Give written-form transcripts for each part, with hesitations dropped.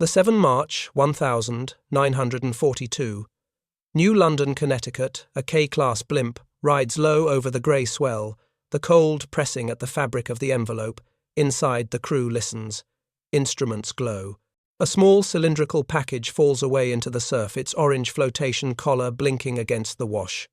The 7 March 1942. New London, Connecticut, a K-class blimp, rides low over the grey swell, the cold pressing at the fabric of the envelope. Inside, the crew listens. Instruments glow. A small cylindrical package falls away into the surf, its orange flotation collar blinking against the wash.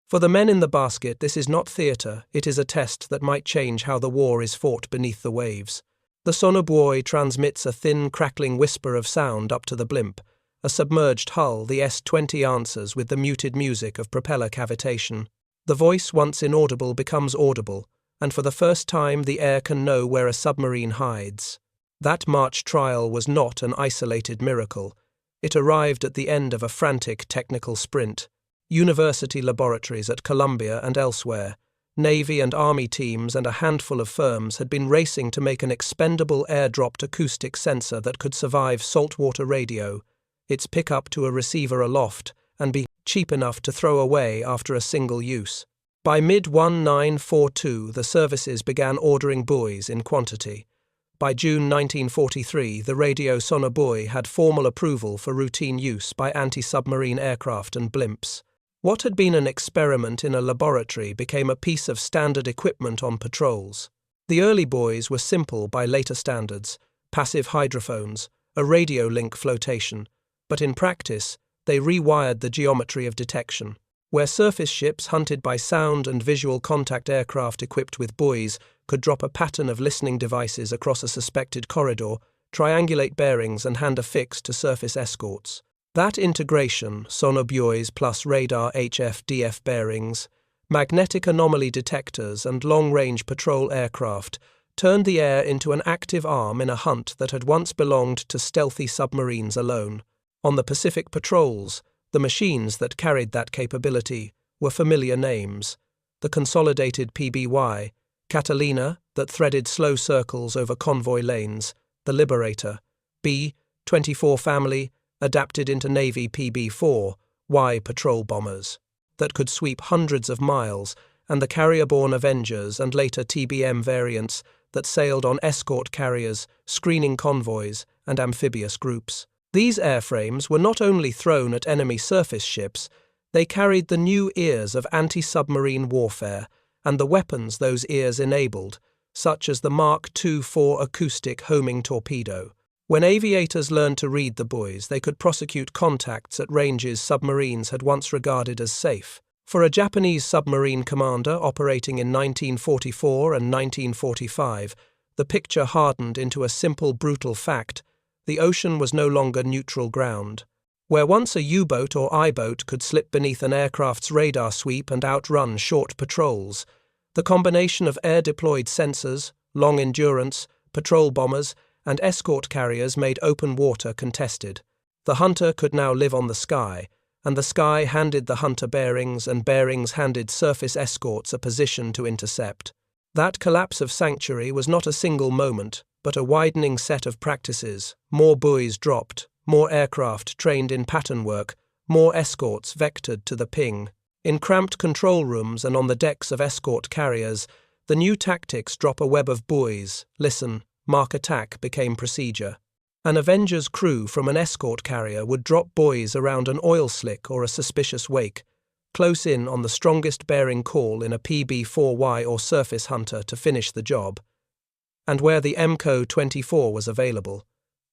For the men in the basket, this is not theatre, it is a test that might change how the war is fought beneath the waves. The sonobuoy transmits a thin, crackling whisper of sound up to the blimp. A submerged hull, the S-20 answers with the muted music of propeller cavitation. The voice, once inaudible, becomes audible, and for the first time the air can know where a submarine hides. That March trial was not an isolated miracle. It arrived at the end of a frantic technical sprint. University laboratories at Columbia and elsewhere, Navy and Army teams and a handful of firms had been racing to make an expendable air-dropped acoustic sensor that could survive saltwater radio, its pickup to a receiver aloft, and be cheap enough to throw away after a single use. By mid-1942, the services began ordering buoys in quantity. By June 1943, the radio sonobuoy had formal approval for routine use by anti-submarine aircraft and blimps. What had been an experiment in a laboratory became a piece of standard equipment on patrols. The early buoys were simple by later standards, passive hydrophones, a radio link flotation, but in practice, they rewired the geometry of detection. Where surface ships hunted by sound and visual contact aircraft equipped with buoys could drop a pattern of listening devices across a suspected corridor, triangulate bearings and hand a fix to surface escorts. That integration, sonobuoys plus radar HF-DF bearings, magnetic anomaly detectors and long-range patrol aircraft, turned the air into an active arm in a hunt that had once belonged to stealthy submarines alone. On the Pacific patrols, the machines that carried that capability were familiar names. The consolidated PBY, Catalina, that threaded slow circles over convoy lanes, the Liberator, B-24 family, adapted into Navy PB-4, Y patrol bombers, that could sweep hundreds of miles, and the carrier-borne Avengers and later TBM variants that sailed on escort carriers, screening convoys, and amphibious groups. These airframes were not only thrown at enemy surface ships, they carried the new ears of anti-submarine warfare and the weapons those ears enabled, such as the Mark II-4 acoustic homing torpedo. When aviators learned to read the buoys, they could prosecute contacts at ranges submarines had once regarded as safe. For a Japanese submarine commander operating in 1944 and 1945, the picture hardened into a simple, brutal fact: the ocean was no longer neutral ground. Where once a U-boat or I-boat could slip beneath an aircraft's radar sweep and outrun short patrols, the combination of air-deployed sensors, long endurance, patrol bombers, and escort carriers made open water contested. The hunter could now live on the sky, and the sky handed the hunter bearings, and bearings handed surface escorts a position to intercept. That collapse of sanctuary was not a single moment, but a widening set of practices. More buoys dropped, more aircraft trained in pattern work, more escorts vectored to the ping. In cramped control rooms and on the decks of escort carriers, the new tactics drop a web of buoys, listen, mark attack became procedure. An Avenger's crew from an escort carrier would drop buoys around an oil slick or a suspicious wake, close in on the strongest bearing call in a PB-4Y or surface hunter to finish the job. And where the MCO-24 was available,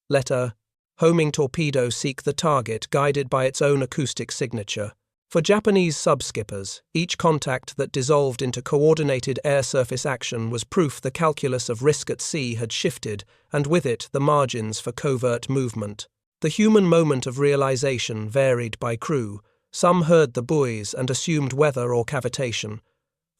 let a homing torpedo seek the target guided by its own acoustic signature. For Japanese sub-skippers, each contact that dissolved into coordinated air-surface action was proof the calculus of risk at sea had shifted, and with it the margins for covert movement. The human moment of realization varied by crew. Some heard the buoys and assumed weather or cavitation.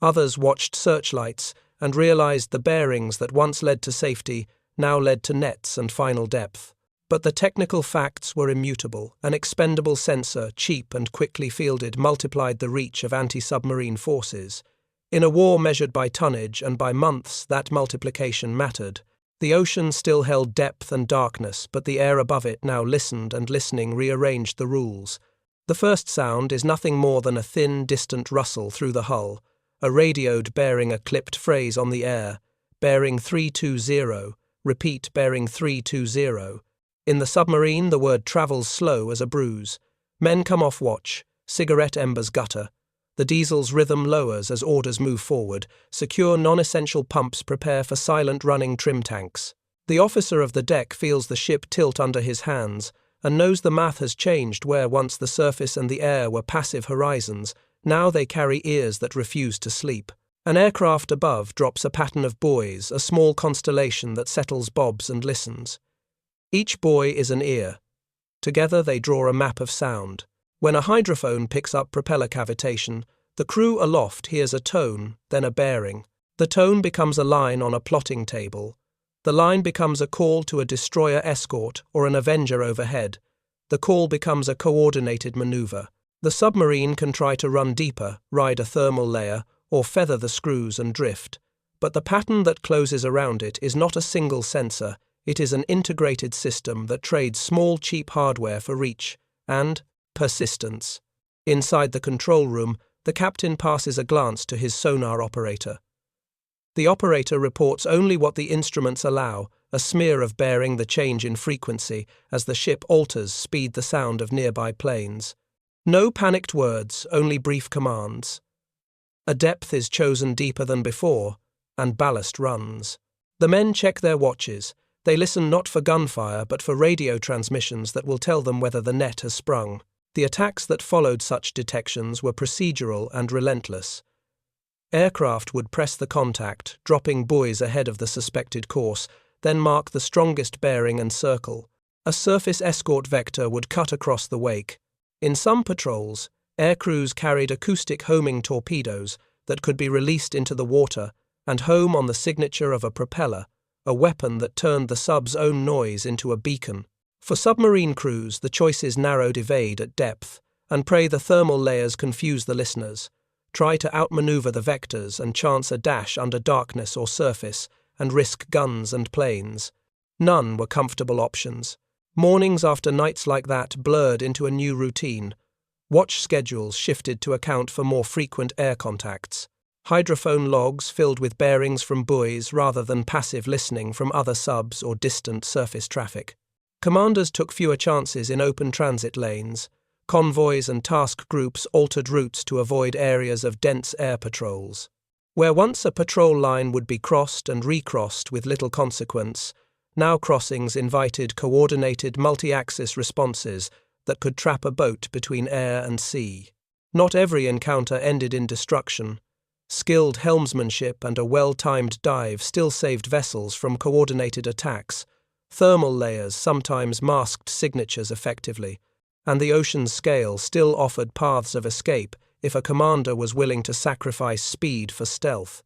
Others watched searchlights and realized the bearings that once led to safety now led to nets and final depth. But the technical facts were immutable. An expendable sensor, cheap and quickly fielded, multiplied the reach of anti-submarine forces. In a war measured by tonnage and by months, that multiplication mattered. The ocean still held depth and darkness, but the air above it now listened, and listening rearranged the rules. The first sound is nothing more than a thin, distant rustle through the hull, a radioed bearing a clipped phrase on the air, bearing 320, repeat bearing 320. In the submarine, the word travels slow as a bruise. Men come off watch, cigarette embers gutter. The diesel's rhythm lowers as orders move forward. Secure non-essential pumps prepare for silent running trim tanks. The officer of the deck feels the ship tilt under his hands and knows the math has changed where once the surface and the air were passive horizons, now they carry ears that refuse to sleep. An aircraft above drops a pattern of buoys, a small constellation that settles bobs and listens. Each buoy is an ear. Together they draw a map of sound. When a hydrophone picks up propeller cavitation, the crew aloft hears a tone, then a bearing. The tone becomes a line on a plotting table. The line becomes a call to a destroyer escort or an avenger overhead. The call becomes a coordinated maneuver. The submarine can try to run deeper, ride a thermal layer, or feather the screws and drift. But the pattern that closes around it is not a single sensor. It is an integrated system that trades small cheap hardware for reach and persistence. Inside the control room, the captain passes a glance to his sonar operator. The operator reports only what the instruments allow, a smear of bearing the change in frequency as the ship alters speed the sound of nearby planes. No panicked words, only brief commands. A depth is chosen deeper than before, and ballast runs. The men check their watches. They listen not for gunfire but for radio transmissions that will tell them whether the net has sprung. The attacks that followed such detections were procedural and relentless. Aircraft would press the contact, dropping buoys ahead of the suspected course, then mark the strongest bearing and circle. A surface escort vector would cut across the wake. In some patrols, aircrews carried acoustic homing torpedoes that could be released into the water and home on the signature of a propeller, a weapon that turned the sub's own noise into a beacon. For submarine crews, the choices narrowed evade at depth and pray the thermal layers confuse the listeners. Try to outmaneuver the vectors and chance a dash under darkness or surface and risk guns and planes. None were comfortable options. Mornings after nights like that blurred into a new routine. Watch schedules shifted to account for more frequent air contacts. Hydrophone logs filled with bearings from buoys rather than passive listening from other subs or distant surface traffic. Commanders took fewer chances in open transit lanes. Convoys and task groups altered routes to avoid areas of dense air patrols. Where once a patrol line would be crossed and recrossed with little consequence, now crossings invited coordinated multi-axis responses that could trap a boat between air and sea. Not every encounter ended in destruction. Skilled helmsmanship and a well-timed dive still saved vessels from coordinated attacks. Thermal layers sometimes masked signatures effectively, and the ocean's scale still offered paths of escape if a commander was willing to sacrifice speed for stealth.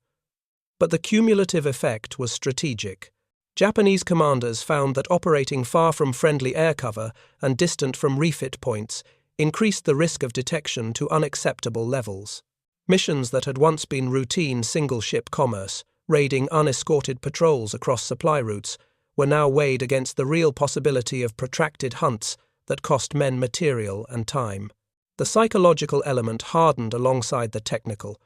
But the cumulative effect was strategic. Japanese commanders found that operating far from friendly air cover and distant from refit points increased the risk of detection to unacceptable levels. Missions that had once been routine single-ship commerce, raiding unescorted patrols across supply routes, were now weighed against the real possibility of protracted hunts that cost men material and time. The psychological element hardened alongside the technical.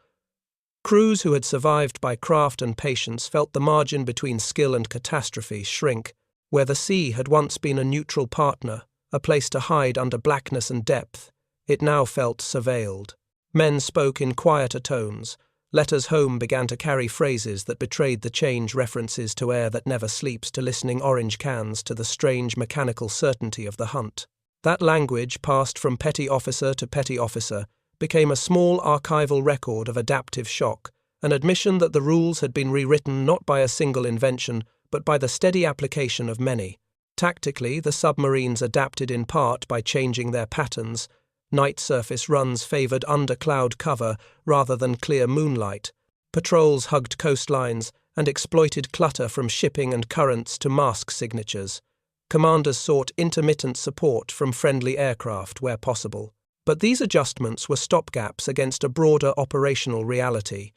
Crews who had survived by craft and patience felt the margin between skill and catastrophe shrink. Where the sea had once been a neutral partner, a place to hide under blackness and depth, it now felt surveilled. Men spoke in quieter tones. Letters home began to carry phrases that betrayed the change, references to air that never sleeps, to listening orange cans, to the strange mechanical certainty of the hunt. That language, passed from petty officer to petty officer, became a small archival record of adaptive shock, an admission that the rules had been rewritten not by a single invention, but by the steady application of many. Tactically, the submarines adapted in part by changing their patterns. Night surface runs favoured under cloud cover rather than clear moonlight. Patrols hugged coastlines and exploited clutter from shipping and currents to mask signatures. Commanders sought intermittent support from friendly aircraft where possible. But these adjustments were stopgaps against a broader operational reality.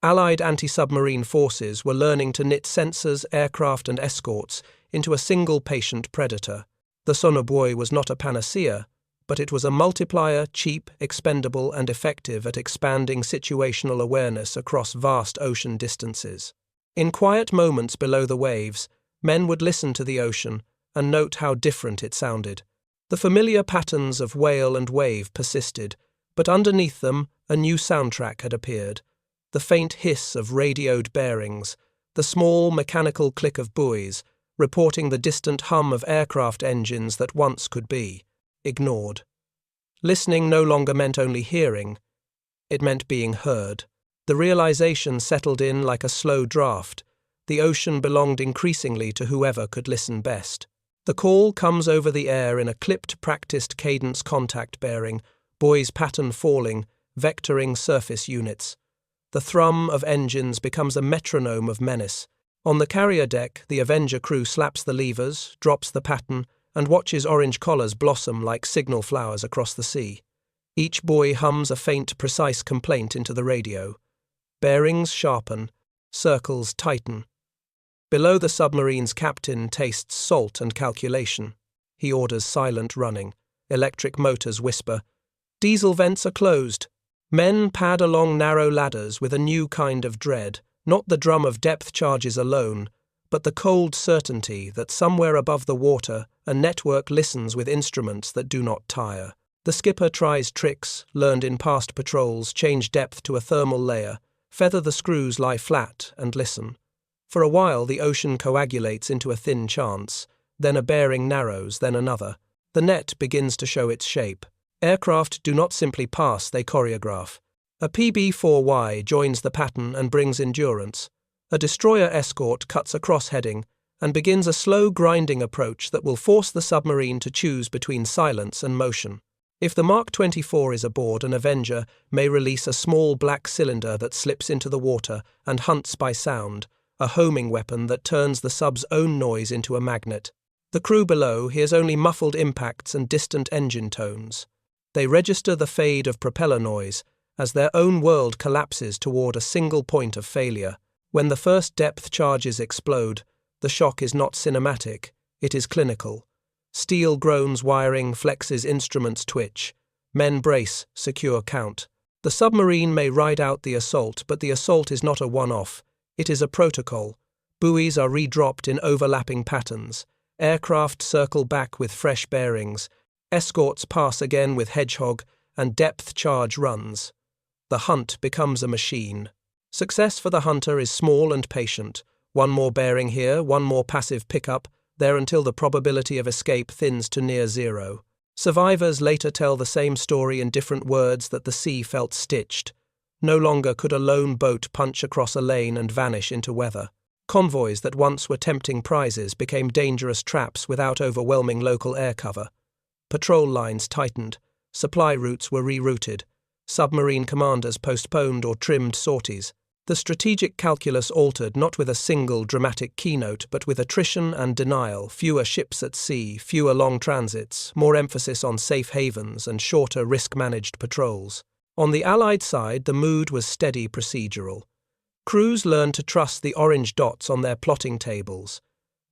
Allied anti-submarine forces were learning to knit sensors, aircraft and escorts into a single patient predator. The sonobuoy was not a panacea, but it was a multiplier, cheap, expendable and effective at expanding situational awareness across vast ocean distances. In quiet moments below the waves, men would listen to the ocean, and note how different it sounded. The familiar patterns of wail and wave persisted, but underneath them a new soundtrack had appeared. The faint hiss of radioed bearings, the small mechanical click of buoys, reporting the distant hum of aircraft engines that once could be ignored. Listening no longer meant only hearing, it meant being heard. The realization settled in like a slow draft. The ocean belonged increasingly to whoever could listen best. The call comes over the air in a clipped, practiced cadence contact bearing, buoys pattern falling, vectoring surface units. The thrum of engines becomes a metronome of menace. On the carrier deck, the Avenger crew slaps the levers, drops the pattern, and watches orange collars blossom like signal flowers across the sea. Each buoy hums a faint, precise complaint into the radio. Bearings sharpen, circles tighten. Below the submarine's captain tastes salt and calculation. He orders silent running. Electric motors whisper. Diesel vents are closed. Men pad along narrow ladders with a new kind of dread, not the drum of depth charges alone, but the cold certainty that somewhere above the water a network listens with instruments that do not tire. The skipper tries tricks, learned in past patrols, change depth to a thermal layer, feather the screws lie flat and listen. For a while the ocean coagulates into a thin chance, then a bearing narrows, then another. The net begins to show its shape. Aircraft do not simply pass, they choreograph. A PB-4Y joins the pattern and brings endurance. A destroyer escort cuts across heading and begins a slow grinding approach that will force the submarine to choose between silence and motion. If the Mark 24 is aboard, an Avenger may release a small black cylinder that slips into the water and hunts by sound, a homing weapon that turns the sub's own noise into a magnet. The crew below hears only muffled impacts and distant engine tones. They register the fade of propeller noise as their own world collapses toward a single point of failure. When the first depth charges explode, the shock is not cinematic, it is clinical. Steel groans wiring, flexes instruments twitch. Men brace, secure count. The submarine may ride out the assault, but the assault is not a one-off. It is a protocol. Buoys are redropped in overlapping patterns. Aircraft circle back with fresh bearings. Escorts pass again with hedgehog, and depth charge runs. The hunt becomes a machine. Success for the hunter is small and patient. One more bearing here, one more passive pickup, there until the probability of escape thins to near zero. Survivors later tell the same story in different words that the sea felt stitched. No longer could a lone boat punch across a lane and vanish into weather. Convoys that once were tempting prizes became dangerous traps without overwhelming local air cover. Patrol lines tightened. Supply routes were rerouted. Submarine commanders postponed or trimmed sorties. The strategic calculus altered not with a single dramatic keynote, but with attrition and denial, fewer ships at sea, fewer long transits, more emphasis on safe havens and shorter risk-managed patrols. On the Allied side, the mood was steady procedural. Crews learned to trust the orange dots on their plotting tables.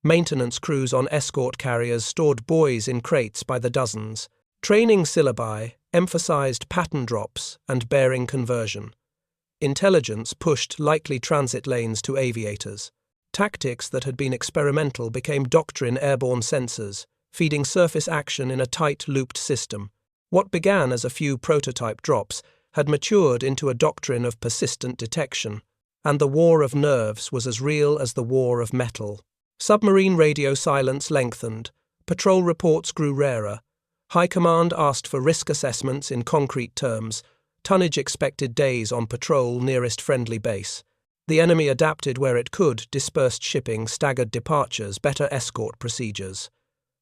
Maintenance crews on escort carriers stored buoys in crates by the dozens. Training syllabi emphasized pattern drops and bearing conversion. Intelligence pushed likely transit lanes to aviators. Tactics that had been experimental became doctrine airborne sensors, feeding surface action in a tight, looped system. What began as a few prototype drops had matured into a doctrine of persistent detection, and the war of nerves was as real as the war of metal. Submarine radio silence lengthened. Patrol reports grew rarer. High Command asked for risk assessments in concrete terms. Tonnage expected days on patrol nearest friendly base. The enemy adapted where it could, dispersed shipping, staggered departures, better escort procedures.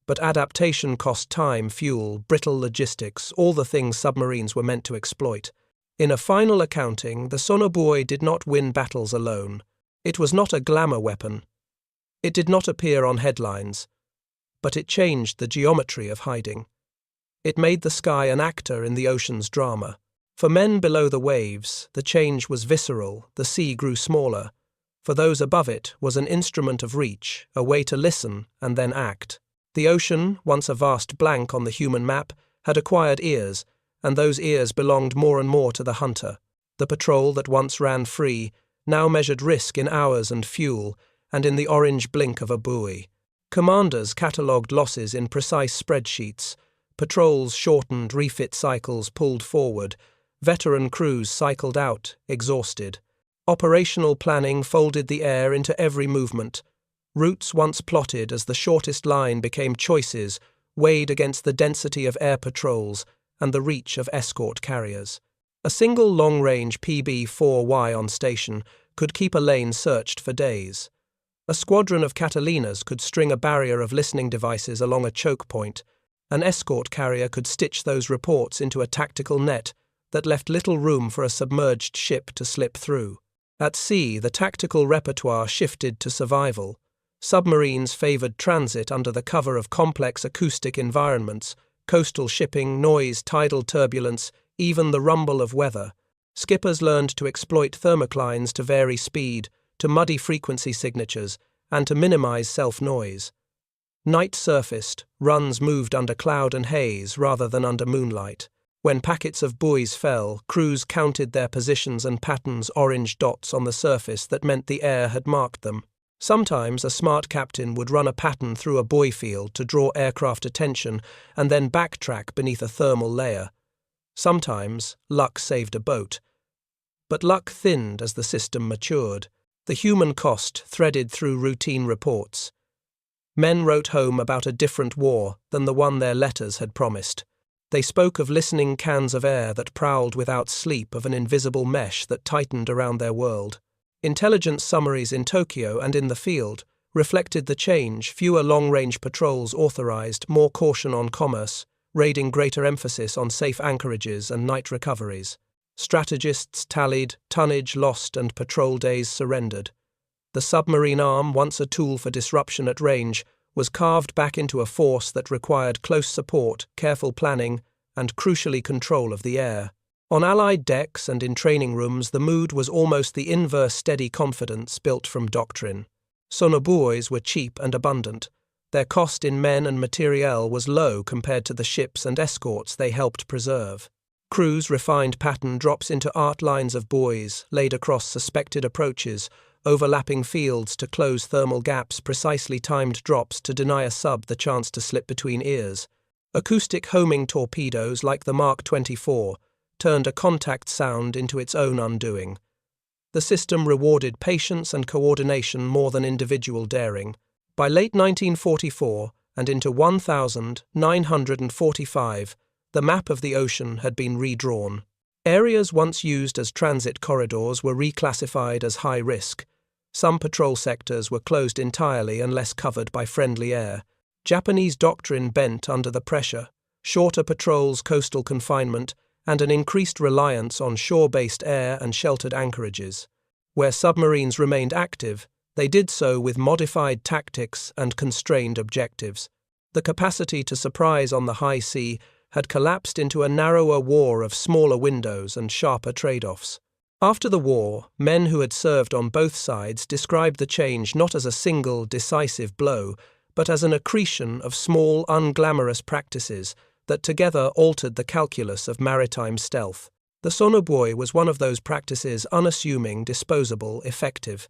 But adaptation cost time, fuel, brittle logistics, all the things submarines were meant to exploit. In a final accounting, the sonobuoy did not win battles alone. It was not a glamour weapon. It did not appear on headlines. But it changed the geometry of hiding. It made the sky an actor in the ocean's drama. For men below the waves, the change was visceral, the sea grew smaller. For those above it was an instrument of reach, a way to listen and then act. The ocean, once a vast blank on the human map, had acquired ears, and those ears belonged more and more to the hunter. The patrol that once ran free now measured risk in hours and fuel, and in the orange blink of a buoy. Commanders catalogued losses in precise spreadsheets. Patrols shortened, refit cycles pulled forward. Veteran crews cycled out, exhausted. Operational planning folded the air into every movement. Routes once plotted as the shortest line became choices, weighed against the density of air patrols and the reach of escort carriers. A single long-range PB-4Y on station could keep a lane searched for days. A squadron of Catalinas could string a barrier of listening devices along a choke point. An escort carrier could stitch those reports into a tactical net that left little room for a submerged ship to slip through. At sea, the tactical repertoire shifted to survival. Submarines favored transit under the cover of complex acoustic environments, coastal shipping, noise, tidal turbulence, even the rumble of weather. Skippers learned to exploit thermoclines to vary speed, to muddy frequency signatures, and to minimize self-noise. Night surfaced, runs moved under cloud and haze rather than under moonlight. When packets of buoys fell, crews counted their positions and patterns orange dots on the surface that meant the air had marked them. Sometimes a smart captain would run a pattern through a buoy field to draw aircraft attention and then backtrack beneath a thermal layer. Sometimes luck saved a boat. But luck thinned as the system matured. The human cost threaded through routine reports. Men wrote home about a different war than the one their letters had promised. They spoke of listening cans of air that prowled without sleep, of an invisible mesh that tightened around their world. Intelligence summaries in Tokyo and in the field reflected the change. Fewer long-range patrols authorized, more caution on commerce, raiding greater emphasis on safe anchorages and night recoveries. Strategists tallied tonnage lost and patrol days surrendered. The submarine arm, once a tool for disruption at range, was carved back into a force that required close support, careful planning, and crucially control of the air. On Allied decks and in training rooms, the mood was almost the inverse steady confidence built from doctrine. Sonobuoys were cheap and abundant. Their cost in men and materiel was low compared to the ships and escorts they helped preserve. Crews refined pattern drops into art lines of buoys laid across suspected approaches, overlapping fields to close thermal gaps, precisely timed drops to deny a sub the chance to slip between ears. Acoustic homing torpedoes like the Mark 24 turned a contact sound into its own undoing. The system rewarded patience and coordination more than individual daring. By late 1944 and into 1945, the map of the ocean had been redrawn. Areas once used as transit corridors were reclassified as high risk. Some patrol sectors were closed entirely unless covered by friendly air. Japanese doctrine bent under the pressure: shorter patrols, coastal confinement, and an increased reliance on shore-based air and sheltered anchorages. Where submarines remained active, they did so with modified tactics and constrained objectives. The capacity to surprise on the high sea had collapsed into a narrower war of smaller windows and sharper trade-offs. After the war, men who had served on both sides described the change not as a single, decisive blow, but as an accretion of small, unglamorous practices that together altered the calculus of maritime stealth. The sonobuoy was one of those practices, unassuming, disposable, effective.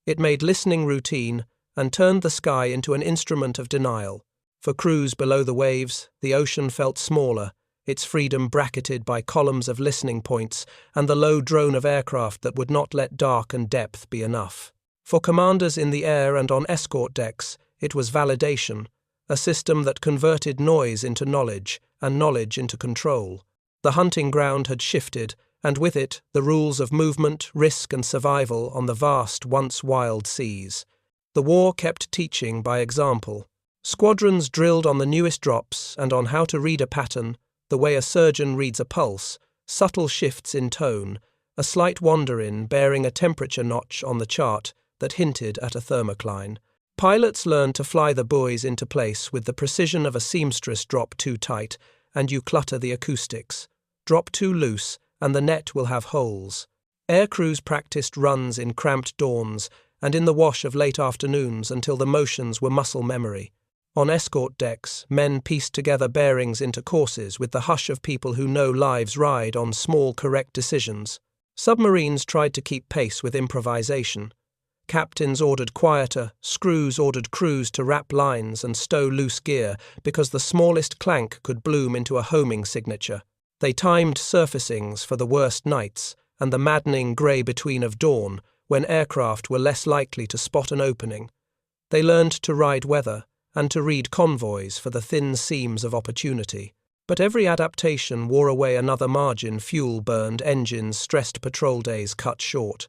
It made listening routine and turned the sky into an instrument of denial. For crews below the waves, the ocean felt smaller, its freedom bracketed by columns of listening points and the low drone of aircraft that would not let dark and depth be enough. For commanders in the air and on escort decks, it was validation, a system that converted noise into knowledge and knowledge into control. The hunting ground had shifted, and with it, the rules of movement, risk and survival on the vast, once wild seas. The war kept teaching by example. Squadrons drilled on the newest drops and on how to read a pattern, the way a surgeon reads a pulse, subtle shifts in tone, a slight wander in bearing a temperature notch on the chart that hinted at a thermocline. Pilots learned to fly the buoys into place with the precision of a seamstress. Drop too tight, and you clutter the acoustics. Drop too loose, and the net will have holes. Air crews practiced runs in cramped dawns and in the wash of late afternoons until the motions were muscle memory. On escort decks, men pieced together bearings into courses with the hush of people who know lives ride on small, correct decisions. Submarines tried to keep pace with improvisation. Captains ordered quieter, screws ordered crews to wrap lines and stow loose gear because the smallest clank could bloom into a homing signature. They timed surfacings for the worst nights and the maddening grey between of dawn when aircraft were less likely to spot an opening. They learned to ride weather and to read convoys for the thin seams of opportunity. But every adaptation wore away another margin: fuel burned, engines stressed, patrol days cut short.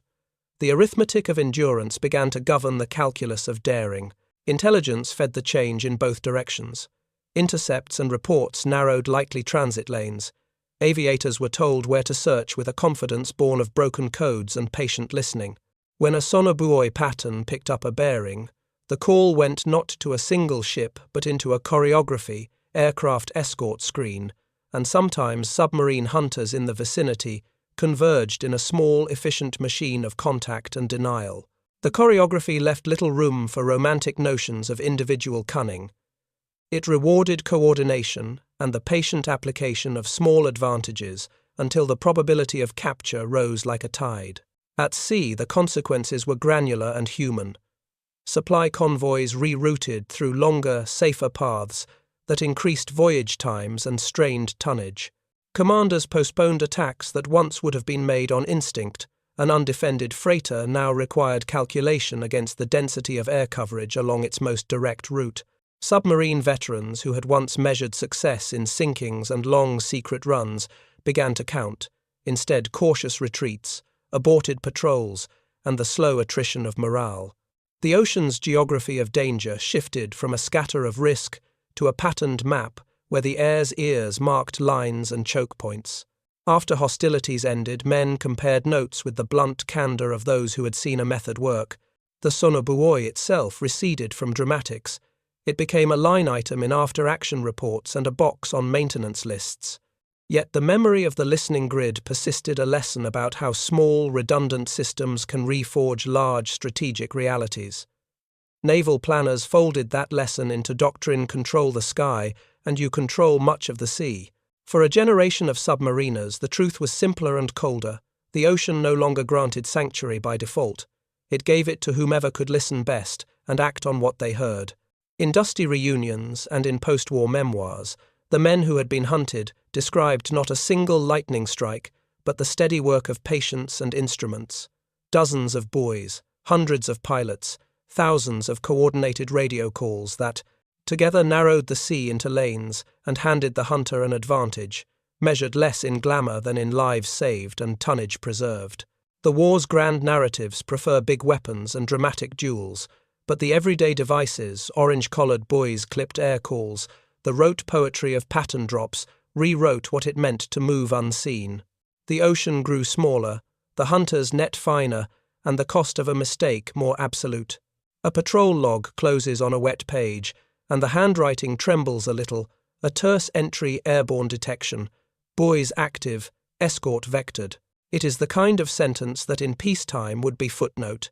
The arithmetic of endurance began to govern the calculus of daring. Intelligence fed the change in both directions. Intercepts and reports narrowed likely transit lanes. Aviators were told where to search with a confidence born of broken codes and patient listening. When a sonobuoy pattern picked up a bearing, the call went not to a single ship but into a choreography, aircraft escort screen, and sometimes submarine hunters in the vicinity converged in a small, efficient machine of contact and denial. The choreography left little room for romantic notions of individual cunning. It rewarded coordination and the patient application of small advantages until the probability of capture rose like a tide. At sea, the consequences were granular and human. Supply convoys rerouted through longer, safer paths that increased voyage times and strained tonnage. Commanders postponed attacks that once would have been made on instinct. An undefended freighter now required calculation against the density of air coverage along its most direct route. Submarine veterans who had once measured success in sinkings and long secret runs began to count. Instead, cautious retreats, aborted patrols, and the slow attrition of morale. The ocean's geography of danger shifted from a scatter of risk to a patterned map where the air's ears marked lines and choke points. After hostilities ended, men compared notes with the blunt candour of those who had seen a method work. The sonobuoy itself receded from dramatics. It became a line item in after-action reports and a box on maintenance lists. Yet the memory of the listening grid persisted, a lesson about how small, redundant systems can reforge large strategic realities. Naval planners folded that lesson into doctrine: control the sky, and you control much of the sea. For a generation of submariners, the truth was simpler and colder. The ocean no longer granted sanctuary by default. It gave it to whomever could listen best and act on what they heard. In dusty reunions and in post-war memoirs, the men who had been hunted described not a single lightning strike, but the steady work of patience and instruments. Dozens of buoys, hundreds of pilots, thousands of coordinated radio calls that, together, narrowed the sea into lanes and handed the hunter an advantage, measured less in glamour than in lives saved and tonnage preserved. The war's grand narratives prefer big weapons and dramatic duels, but the everyday devices, orange-collared buoys, clipped air calls, the rote poetry of pattern drops, rewrote what it meant to move unseen. The ocean grew smaller, the hunter's net finer, and the cost of a mistake more absolute. A patrol log closes on a wet page, and the handwriting trembles a little, a terse entry: airborne detection, buoys active, escort vectored. It is the kind of sentence that in peacetime would be footnote.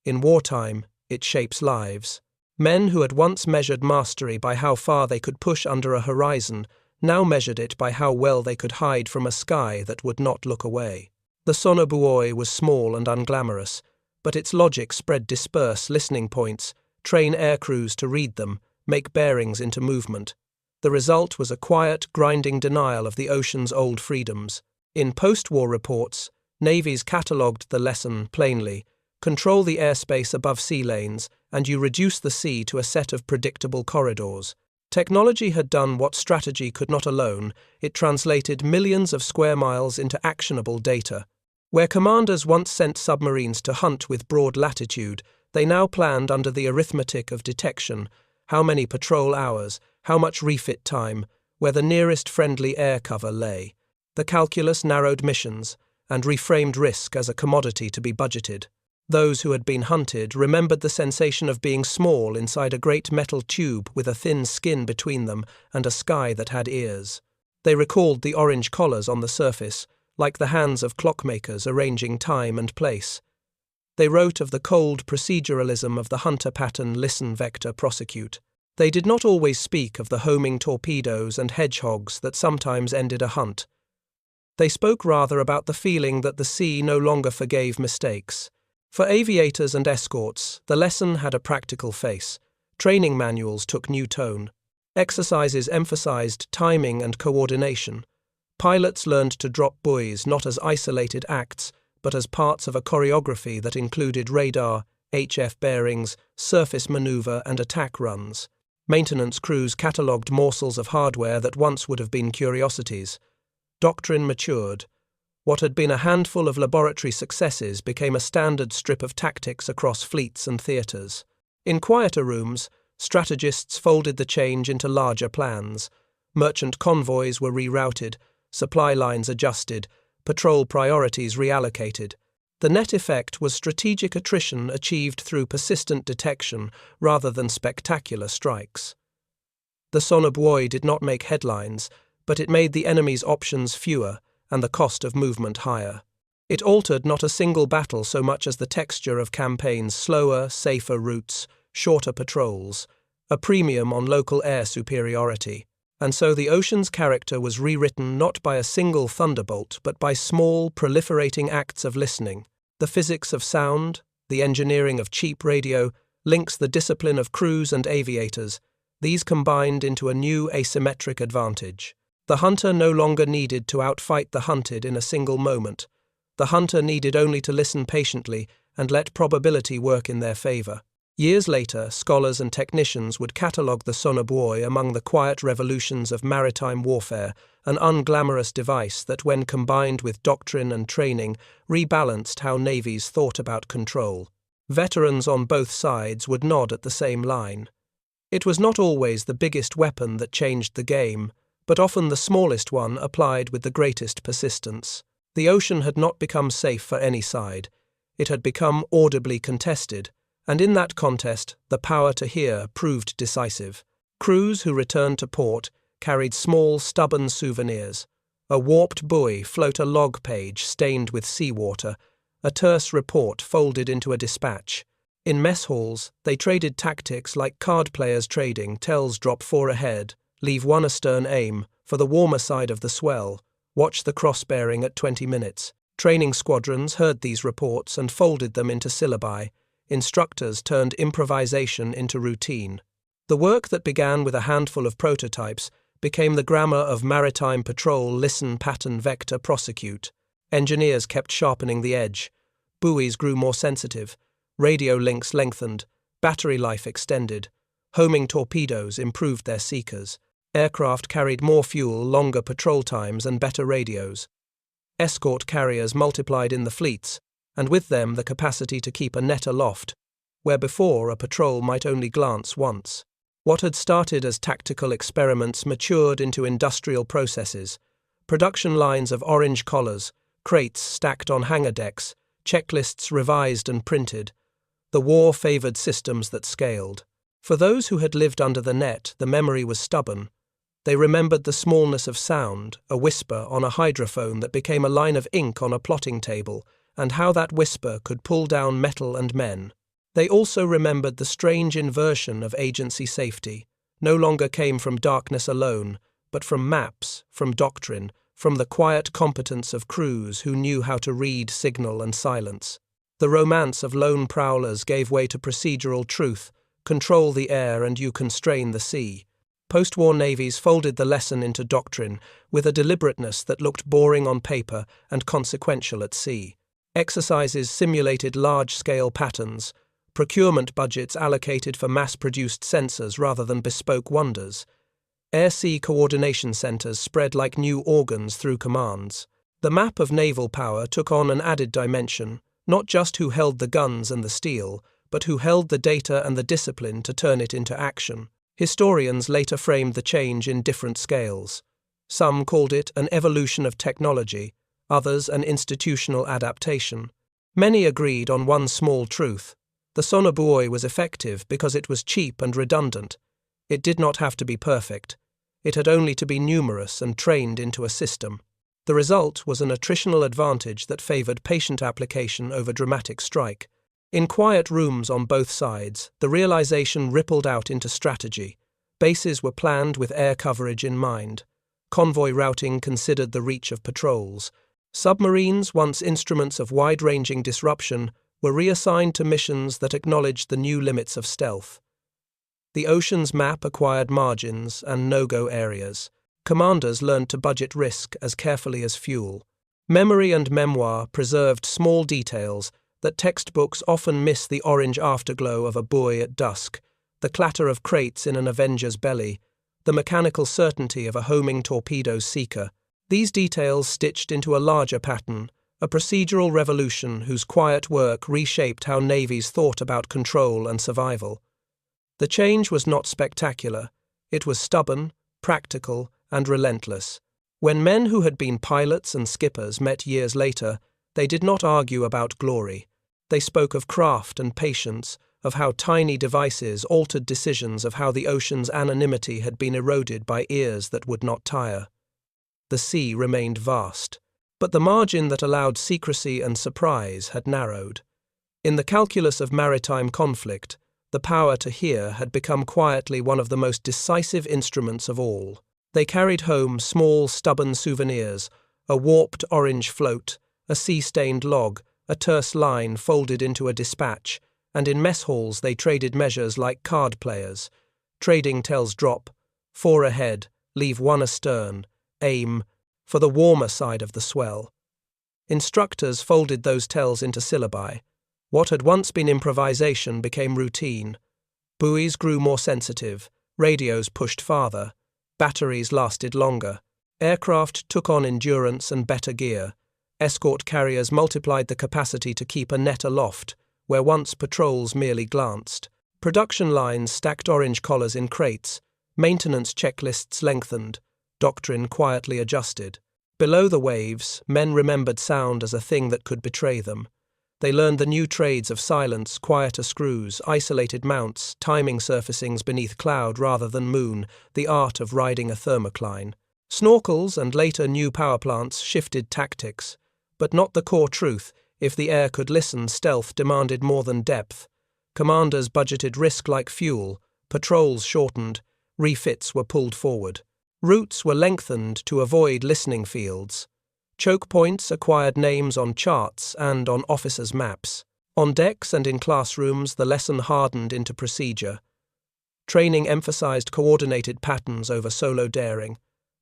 In wartime, it shapes lives. Men who had once measured mastery by how far they could push under a horizon now measured it by how well they could hide from a sky that would not look away. The sonobuoy was small and unglamorous, but its logic spread disperse listening points, train aircrews to read them, make bearings into movement. The result was a quiet, grinding denial of the ocean's old freedoms. In post-war reports, navies catalogued the lesson plainly: control the airspace above sea lanes, and you reduce the sea to a set of predictable corridors. Technology had done what strategy could not alone. It translated millions of square miles into actionable data. Where commanders once sent submarines to hunt with broad latitude, they now planned under the arithmetic of detection: how many patrol hours, how much refit time, where the nearest friendly air cover lay. The calculus narrowed missions and reframed risk as a commodity to be budgeted. Those who had been hunted remembered the sensation of being small inside a great metal tube with a thin skin between them and a sky that had ears. They recalled the orange collars on the surface, like the hands of clockmakers arranging time and place. They wrote of the cold proceduralism of the hunter pattern: listen, vector, prosecute. They did not always speak of the homing torpedoes and hedgehogs that sometimes ended a hunt. They spoke rather about the feeling that the sea no longer forgave mistakes. For aviators and escorts, the lesson had a practical face. Training manuals took new tone. Exercises emphasized timing and coordination. Pilots learned to drop buoys not as isolated acts, but as parts of a choreography that included radar, HF bearings, surface maneuver, and attack runs. Maintenance crews catalogued morsels of hardware that once would have been curiosities. Doctrine matured. What had been a handful of laboratory successes became a standard strip of tactics across fleets and theatres. In quieter rooms, strategists folded the change into larger plans. Merchant convoys were rerouted, supply lines adjusted, patrol priorities reallocated. The net effect was strategic attrition achieved through persistent detection rather than spectacular strikes. The sonobuoy did not make headlines, but it made the enemy's options fewer and the cost of movement higher. It altered not a single battle so much as the texture of campaigns: slower, safer routes, shorter patrols, a premium on local air superiority. And so the ocean's character was rewritten not by a single thunderbolt, but by small, proliferating acts of listening. The physics of sound, the engineering of cheap radio, links the discipline of crews and aviators. These combined into a new asymmetric advantage. The hunter no longer needed to outfight the hunted in a single moment. The hunter needed only to listen patiently and let probability work in their favor. Years later, scholars and technicians would catalogue the sonobuoy among the quiet revolutions of maritime warfare, an unglamorous device that, when combined with doctrine and training, rebalanced how navies thought about control. Veterans on both sides would nod at the same line. It was not always the biggest weapon that changed the game, but often the smallest one applied with the greatest persistence. The ocean had not become safe for any side. It had become audibly contested. And in that contest, the power to hear proved decisive. Crews who returned to port carried small, stubborn souvenirs. A warped buoy float a log page stained with seawater, a terse report folded into a dispatch. In mess halls, they traded tactics like card players trading: tells drop 4 ahead, leave 1 astern aim, for the warmer side of the swell, watch the cross-bearing at 20 minutes. Training squadrons heard these reports and folded them into syllabi. Instructors turned improvisation into routine. The work that began with a handful of prototypes became the grammar of maritime patrol: listen, pattern, vector, prosecute. Engineers kept sharpening the edge. Buoys grew more sensitive. Radio links lengthened. Battery life extended. Homing torpedoes improved their seekers. Aircraft carried more fuel, longer patrol times, and better radios. Escort carriers multiplied in the fleets, and with them the capacity to keep a net aloft, where before a patrol might only glance once. What had started as tactical experiments matured into industrial processes. Production lines of orange collars, crates stacked on hangar decks, checklists revised and printed. The war favoured systems that scaled. For those who had lived under the net, the memory was stubborn. They remembered the smallness of sound, a whisper on a hydrophone that became a line of ink on a plotting table, and how that whisper could pull down metal and men. They also remembered the strange inversion of agency safety, no longer came from darkness alone, but from maps, from doctrine, from the quiet competence of crews who knew how to read signal and silence. The romance of lone prowlers gave way to procedural truth: control the air and you constrain the sea. Post-war navies folded the lesson into doctrine with a deliberateness that looked boring on paper and consequential at sea. Exercises simulated large-scale patterns, procurement budgets allocated for mass-produced sensors rather than bespoke wonders. Air-sea coordination centers spread like new organs through commands. The map of naval power took on an added dimension, not just who held the guns and the steel, but who held the data and the discipline to turn it into action. Historians later framed the change in different scales. Some called it an evolution of technology, others an institutional adaptation. Many agreed on one small truth: the sonobuoy was effective because it was cheap and redundant. It did not have to be perfect. It had only to be numerous and trained into a system. The result was an attritional advantage that favoured patient application over dramatic strike. In quiet rooms on both sides, the realization rippled out into strategy. Bases were planned with air coverage in mind. Convoy routing considered the reach of patrols. Submarines, once instruments of wide-ranging disruption, were reassigned to missions that acknowledged the new limits of stealth. The ocean's map acquired margins and no-go areas. Commanders learned to budget risk as carefully as fuel. Memory and memoir preserved small details that textbooks often miss: the orange afterglow of a buoy at dusk, the clatter of crates in an Avenger's belly, the mechanical certainty of a homing torpedo's seeker. These details stitched into a larger pattern, a procedural revolution whose quiet work reshaped how navies thought about control and survival. The change was not spectacular. It was stubborn, practical, and relentless. When men who had been pilots and skippers met years later, they did not argue about glory. They spoke of craft and patience, of how tiny devices altered decisions, of how the ocean's anonymity had been eroded by ears that would not tire. The sea remained vast, but the margin that allowed secrecy and surprise had narrowed. In the calculus of maritime conflict, the power to hear had become quietly one of the most decisive instruments of all. They carried home small, stubborn souvenirs: a warped orange float, a sea-stained log, a terse line folded into a dispatch, and in mess halls they traded measures like card players. Trading tells drop, 4 ahead, leave 1 astern, aim, for the warmer side of the swell. Instructors folded those tells into syllabi. What had once been improvisation became routine. Buoys grew more sensitive, radios pushed farther, batteries lasted longer, aircraft took on endurance and better gear, escort carriers multiplied the capacity to keep a net aloft, where once patrols merely glanced. Production lines stacked orange collars in crates, maintenance checklists lengthened, doctrine quietly adjusted. Below the waves, men remembered sound as a thing that could betray them. They learned the new trades of silence, quieter screws, isolated mounts, timing surfacings beneath cloud rather than moon, the art of riding a thermocline. Snorkels and later new power plants shifted tactics, but not the core truth. If the air could listen, stealth demanded more than depth. Commanders budgeted risk like fuel, patrols shortened, refits were pulled forward. Routes were lengthened to avoid listening fields. Choke points acquired names on charts and on officers' maps. On decks and in classrooms, the lesson hardened into procedure. Training emphasized coordinated patterns over solo daring.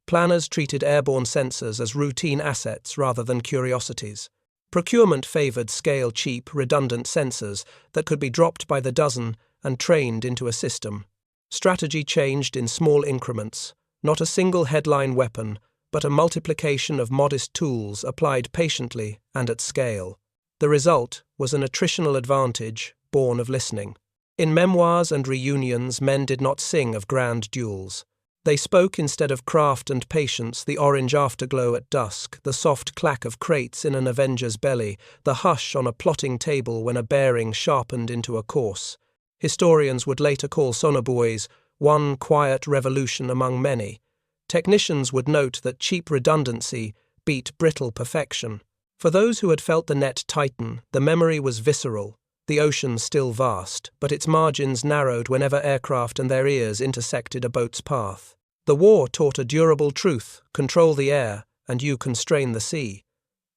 Planners treated airborne sensors as routine assets rather than curiosities. Procurement favored scale-cheap, redundant sensors that could be dropped by the dozen and trained into a system. Strategy changed in small increments, not a single headline weapon, but a multiplication of modest tools applied patiently and at scale. The result was an attritional advantage born of listening. In memoirs and reunions, men did not sing of grand duels. They spoke instead of craft and patience: the orange afterglow at dusk, the soft clack of crates in an Avenger's belly, the hush on a plotting table when a bearing sharpened into a course. Historians would later call sonobuoys one quiet revolution among many. Technicians would note that cheap redundancy beat brittle perfection. For those who had felt the net tighten, the memory was visceral. The ocean still vast, but its margins narrowed whenever aircraft and their ears intersected a boat's path. The war taught a durable truth: control the air, and you constrain the sea.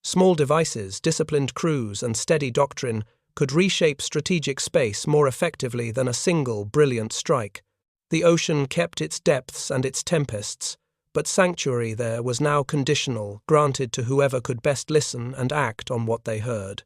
Small devices, disciplined crews, and steady doctrine could reshape strategic space more effectively than a single brilliant strike. The ocean kept its depths and its tempests, but sanctuary there was now conditional, granted to whoever could best listen and act on what they heard.